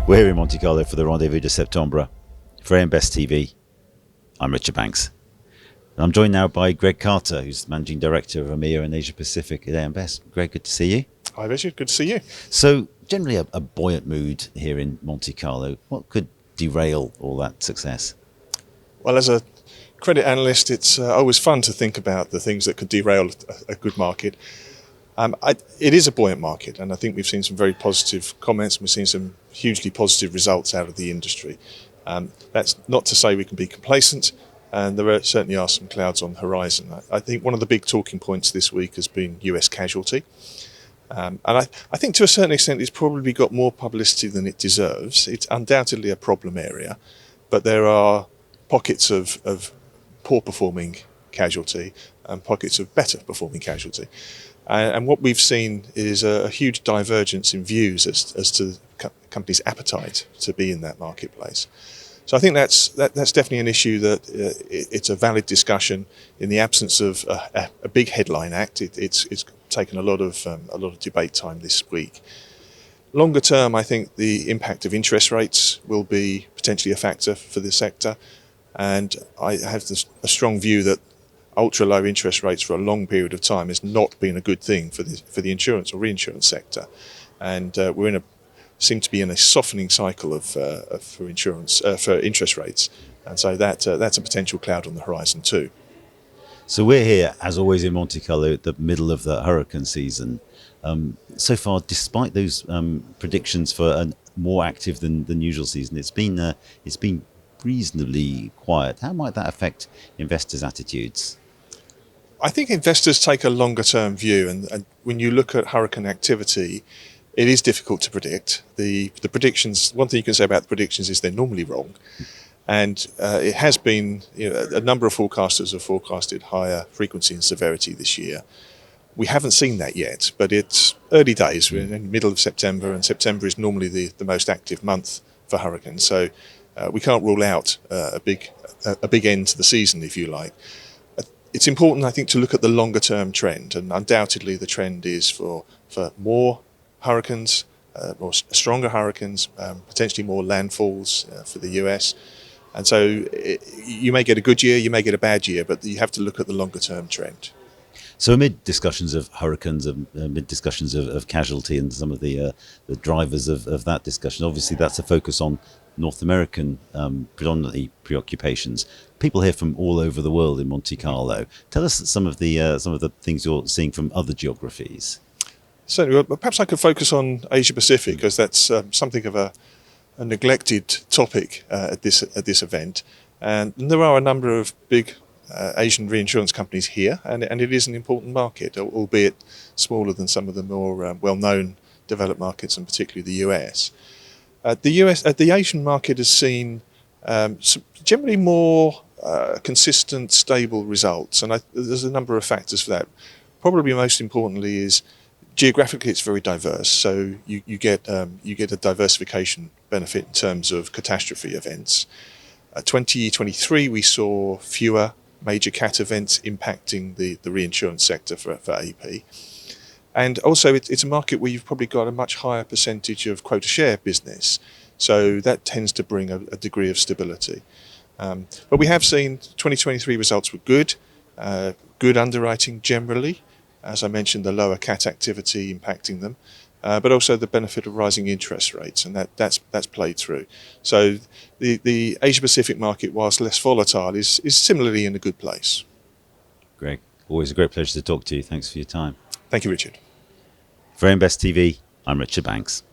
We're here in Monte Carlo for the Rendez-Vous de Septembre. For AM Best TV, I'm Richard Banks. And I'm joined now by Greg Carter, who's the Managing Director of EMEA and Asia Pacific at AM Best. Greg, good to see you. Hi Richard, good to see you. So, generally a buoyant mood here in Monte Carlo. What could derail all that success? Well, as a credit analyst, it's always fun to think about the things that could derail a good market. It is a buoyant market, and I think we've seen some very positive comments, and we've seen some hugely positive results out of the industry. That's not to say we can be complacent, and certainly are some clouds on the horizon. I think one of the big talking points this week has been US casualty. And I think to a certain extent it's probably got more publicity than it deserves. It's undoubtedly a problem area, but there are pockets of poor performing casualty and pockets of better performing casualty. And what we've seen is a huge divergence in views as to companies' appetite to be in that marketplace. So I think that's definitely an issue that it's a valid discussion in the absence of a big headline act. It's taken a lot of debate time this week. Longer term, I think the impact of interest rates will be potentially a factor for the sector, and I have a strong view that ultra low interest rates for a long period of time has not been a good thing for the insurance or reinsurance sector, and seem to be in a softening cycle for interest rates, and so that's a potential cloud on the horizon too. So we're here, as always, in Monte Carlo at the middle of the hurricane season. So far, despite those predictions for a more active than usual season, it's been reasonably quiet. How might that affect investors' attitudes? I think investors take a longer term view, and when you look at hurricane activity, it is difficult to predict. The predictions, one thing you can say about the predictions is they're normally wrong. And it has been, a number of forecasters have forecasted higher frequency and severity this year. We haven't seen that yet, but it's early days. We're in the middle of September, and September is normally the most active month for hurricanes. So we can't rule out a big end to the season, if you like. It's important, I think, to look at the longer term trend, and undoubtedly the trend is for more hurricanes, more stronger hurricanes, potentially more landfalls for the US. And so you may get a good year, you may get a bad year, but you have to look at the longer term trend. So amid discussions of hurricanes, amid discussions of casualty and some of the drivers of that discussion, obviously that's a focus on North American predominantly preoccupations. People here from all over the world in Monte Carlo. Tell us some of the things you're seeing from other geographies. Certainly, well, perhaps I could focus on Asia Pacific, because that's something of a neglected topic at this event, and there are a number of big Asian reinsurance companies here, and it is an important market, albeit smaller than some of the more well-known developed markets, and particularly the US. The Asian market has seen generally more consistent, stable results, and there's a number of factors for that. Probably most importantly is geographically it's very diverse, so you get a diversification benefit in terms of catastrophe events. 2023 we saw fewer major cat events impacting the reinsurance sector for AP. And also it's a market where you've probably got a much higher percentage of quota share business, so that tends to bring a degree of stability. But we have seen 2023 results were good underwriting generally. As I mentioned, the lower cat activity impacting them, but also the benefit of rising interest rates, and that's played through. So the Asia Pacific market, whilst less volatile, is similarly in a good place. Greg, always a great pleasure to talk to you. Thanks for your time. Thank you, Richard. For AM Best TV, I'm Richard Banks.